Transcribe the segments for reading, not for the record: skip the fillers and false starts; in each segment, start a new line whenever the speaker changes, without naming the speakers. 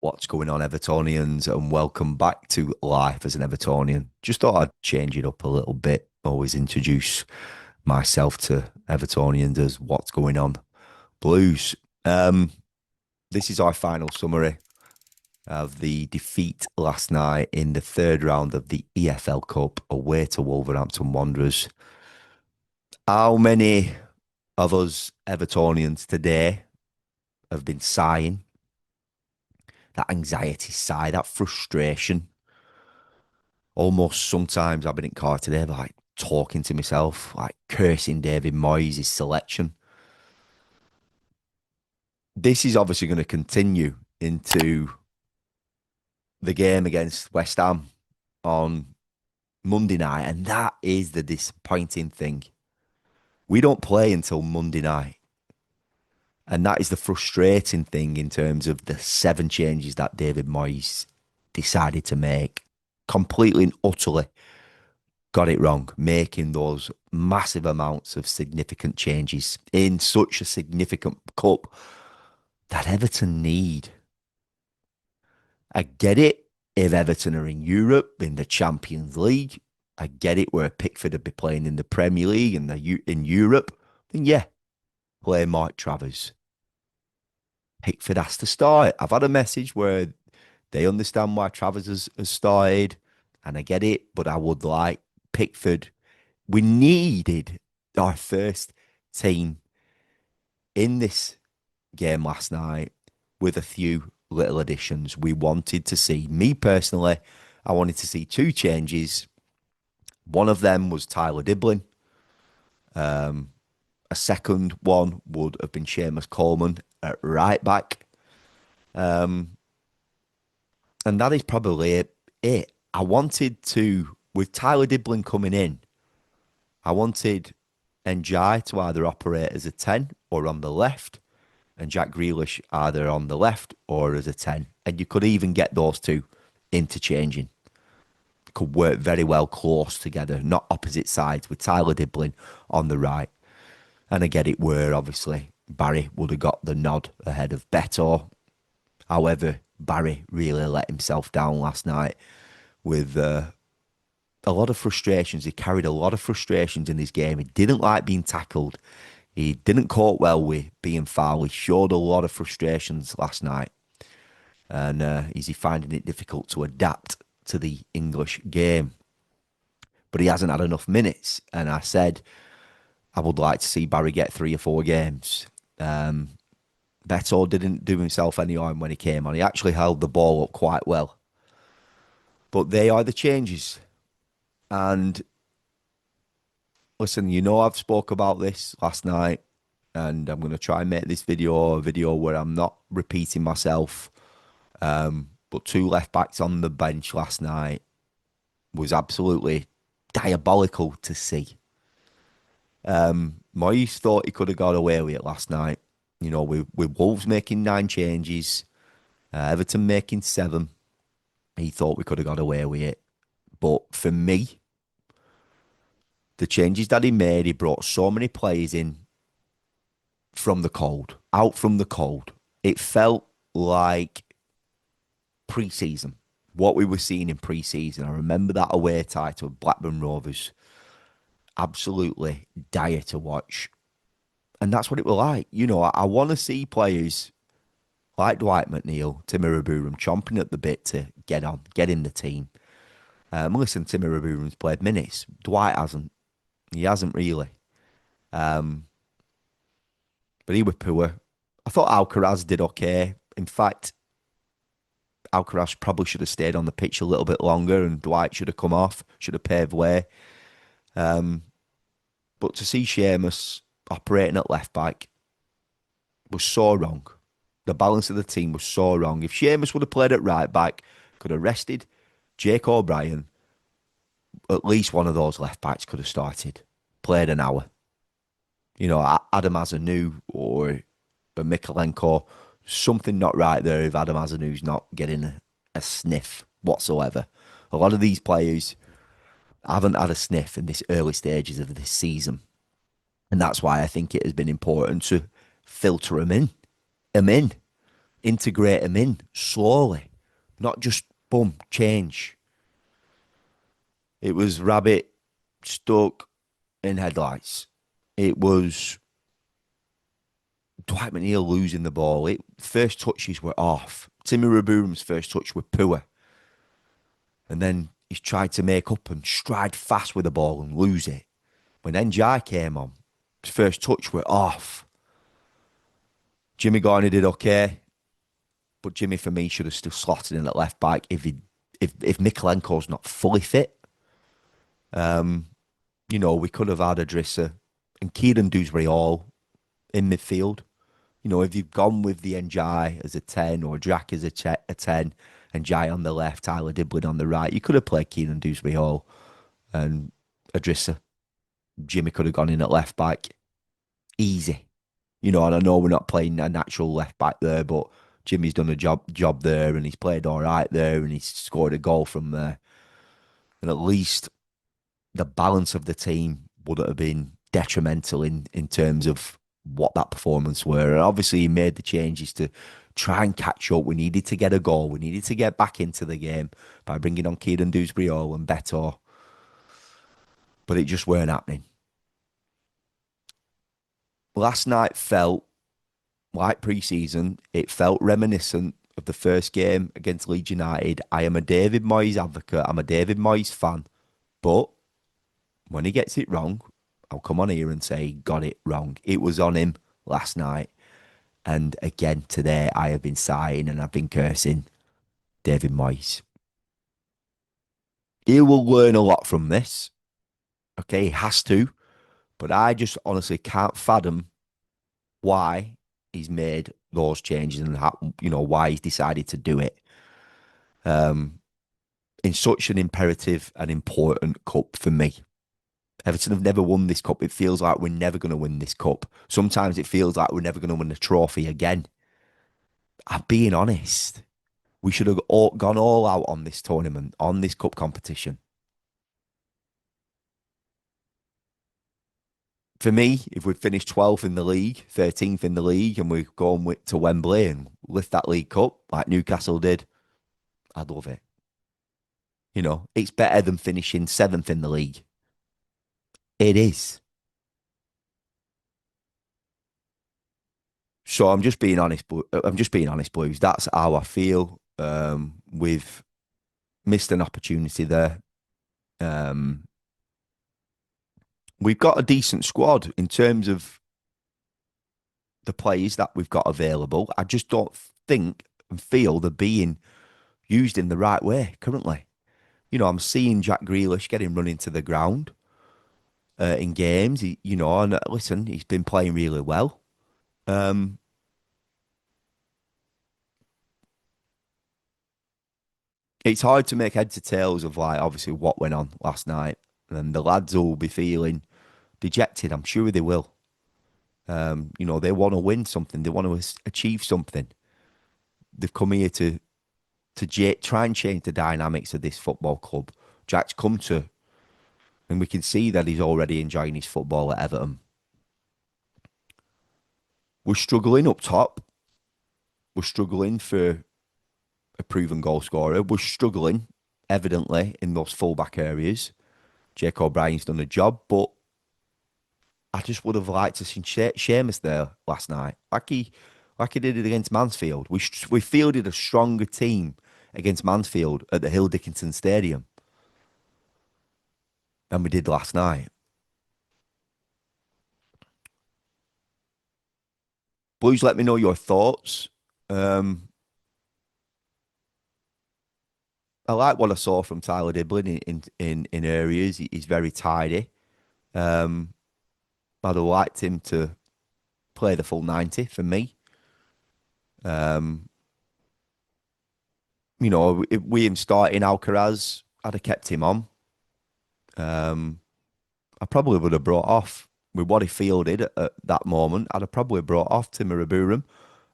What's going on, Evertonians, and welcome back to Life as an Evertonian. Just thought I'd change it up a little bit. Always introduce myself to Evertonians as what's going on. Blues. Um, this is our final summary of the defeat last night in the third round of the EFL Cup away to Wolverhampton Wanderers. How many of us Evertonians today have been sighing? That anxiety sigh, that frustration. Almost sometimes I've been in car today, like talking to myself, like cursing David Moyes' selection. This is obviously going to continue into the game against West Ham on Monday night, and that is the disappointing thing. We don't play until Monday night, and that is the frustrating thing in terms of the 7 changes that David Moyes decided to make. Completely and utterly got it wrong, making those massive amounts of significant changes in such a significant cup that Everton need. I get it if Everton are in Europe, in the Champions League. I get it where Pickford would be playing in the Premier League and in Europe. Then yeah, play Mike Travers. Pickford has to start. I've had a message where they understand why Travers has started, and I get it, but I would like Pickford. We needed our first team in this game last night with a few little additions. We wanted to see, me personally, I wanted to see 2 changes. One of them was Tyler Diblin. A second one would have been Seamus Coleman at right back. And that is probably it. I wanted to, with Tyler Diblin coming in, I wanted Njai to either operate as a 10 or on the left, and Jack Grealish either on the left or as a 10. And you could even get those two interchanging. Could work very well close together, not opposite sides, with Tyler Diblin on the right. And I get it where obviously Barry would have got the nod ahead of Beto. However, Barry really let himself down last night with a lot of frustrations. He carried a lot of frustrations in his game. He didn't like being tackled. He didn't cope well with being fouled. He showed a lot of frustrations last night. And is he finding it difficult to adapt to the English game? But he hasn't had enough minutes. And I said, I would like to see Barry get 3 or 4 games. Beto didn't do himself any harm when he came on. He actually held the ball up quite well. But they are the changes. And listen, I've spoke about this last night, and I'm going to try and make this video a video where I'm not repeating myself. But 2 left backs on the bench last night was absolutely diabolical to see. Moyes thought he could have got away with it last night. With Wolves making 9 changes, Everton making 7, he thought we could have got away with it. But for me, the changes that he made, he brought so many players in from the cold, out from the cold. It felt like pre-season, what we were seeing in pre-season. I remember that away tie to Blackburn Rovers. Absolutely dire to watch. And that's what it was like. I want to see players like Dwight McNeil, Timmy Raburum chomping at the bit to get on, get in the team. Listen, Timmy Raburum's played minutes. Dwight hasn't. He hasn't really. But he was poor. I thought Alcaraz did okay. In fact, Alcaraz probably should have stayed on the pitch a little bit longer, and Dwight should have come off, should have paved way. But to see Seamus operating at left back was so wrong. The balance of the team was so wrong. If Seamus would have played at right back, could have rested Jake O'Brien, at least one of those left backs could have started, played an hour. Adam Azanu or Mikalenko, something not right there if Adam Azanu's not getting a sniff whatsoever. A lot of these players haven't had a sniff in this early stages of this season. And that's why I think it has been important to filter them in. integrate them in slowly, not just boom, change. It was Rabbit stuck in headlights. It was Dwight McNeil losing the ball. First touches were off. Timmy Raburum's first touch were poor. And then he's tried to make up and stride fast with the ball and lose it. When NJ came on, his first touch were off. Jimmy Garner did okay, but Jimmy for me should have still slotted in at left back if Mikolenko's not fully fit. We could have had Adrissa and Kieran Dewsbury all in midfield. If you've gone with the NJ as a 10 or Jack as a 10 and Jai on the left, Tyler Diblin on the right, you could have played Keenan Dewsbury Hall and Adrissa. Jimmy could have gone in at left back. Easy. And I know we're not playing a natural left back there, but Jimmy's done a job there and he's played all right there and he's scored a goal from there. And at least the balance of the team wouldn't have been detrimental in terms of what that performance were. And obviously he made the changes to try and catch up. We needed to get a goal. We needed to get back into the game by bringing on Kieran Dewsbury Hall and Beto. But it just weren't happening. Last night felt like pre-season. It felt reminiscent of the first game against Leeds United. I am a David Moyes advocate. I'm a David Moyes fan. But when he gets it wrong, I'll come on here and say he got it wrong. It was on him last night. And again, today, I have been sighing and I've been cursing David Moyes. He will learn a lot from this. Okay, he has to. But I just honestly can't fathom why he's made those changes and why he's decided to do it. In such an imperative and important cup for me. Everton have never won this cup. It feels like we're never going to win this cup. Sometimes it feels like we're never going to win the trophy again. I'm being honest. We should have gone all out on this tournament, on this cup competition. For me, if we'd finished 12th in the league, 13th in the league, and we're going to Wembley and lift that League Cup like Newcastle did, I'd love it. It's better than finishing 7th in the league. It is. So I'm just being honest. I'm just being honest, Blues. That's how I feel. We've missed an opportunity there. We've got a decent squad in terms of the players that we've got available. I just don't think and feel they're being used in the right way currently. I'm seeing Jack Grealish getting run into the ground in games. And listen, he's been playing really well. It's hard to make heads or tails of obviously what went on last night. And the lads will be feeling dejected. I'm sure they will. They want to win something. They want to achieve something. They've come here to try and change the dynamics of this football club. Jack's come to, and we can see that he's already enjoying his football at Everton. We're struggling up top. We're struggling for a proven goal scorer. We're struggling, evidently, in those fullback areas. Jake O'Brien's done a job, but I just would have liked to see Seamus there last night, like he did it against Mansfield. We fielded a stronger team against Mansfield at the Hill Dickinson Stadium than we did last night. Blues, let me know your thoughts. I like what I saw from Tyler Diblin in areas. He's very tidy. I'd have liked him to play the full 90 for me. If we him starting Alcaraz, I'd have kept him on. I probably would have brought off with what he fielded at that moment. I'd have probably brought off Timmy Raburum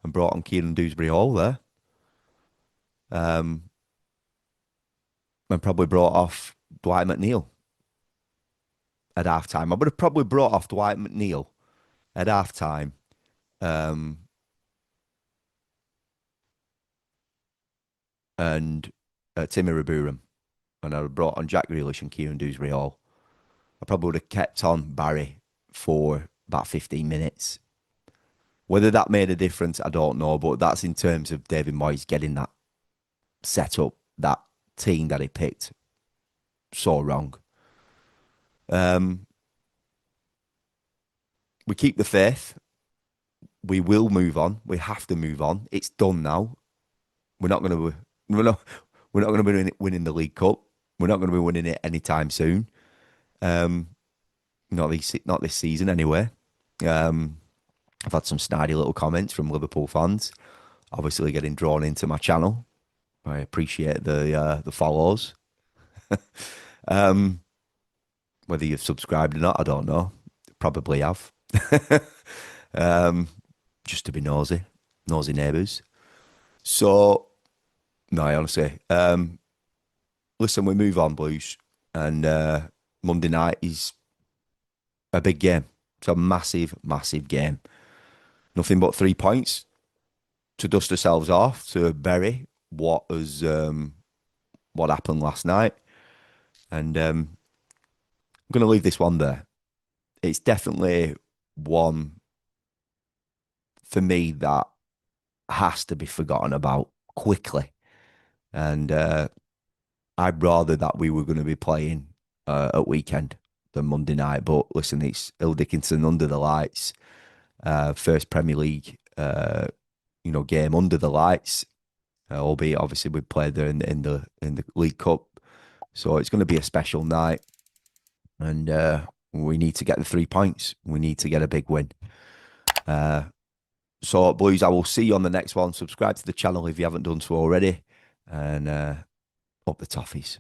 and brought on Kieran Dewsbury Hall there. And probably brought off Dwight McNeil at half time. I would have probably brought off Dwight McNeil at half time. and Timmy Raburam, and I brought on Jack Grealish and Kieran Dewsbury-Hall. I probably would have kept on Barry for about 15 minutes. Whether that made a difference, I don't know, but that's in terms of David Moyes getting that set up, that team that he picked so wrong. Um, we keep the faith. We will move on. We have to move on. It's done now. We're not going to. We're not going to be winning the League Cup. We're not going to be winning it anytime soon. Um, not this season anyway. I've had some snidey little comments from Liverpool fans, obviously getting drawn into my channel. I appreciate the follows. Um, whether you've subscribed or not, I don't know. Probably have. um, just to be nosy neighbours. So no, honestly, listen, we move on, Blues, and Monday night is a big game. It's a massive, massive game. Nothing but 3 points to dust ourselves off, to bury what happened last night, and I'm going to leave this one there. It's definitely one for me that has to be forgotten about quickly, and I'd rather that we were going to be playing at weekend than Monday night. But listen, it's Hill Dickinson under the lights, first Premier League, game under the lights. Albeit obviously we played there in the League Cup, so it's going to be a special night, and we need to get the 3 points. We need to get a big win. So Blues, I will see you on the next one. Subscribe to the channel if you haven't done so already, and up the toffees.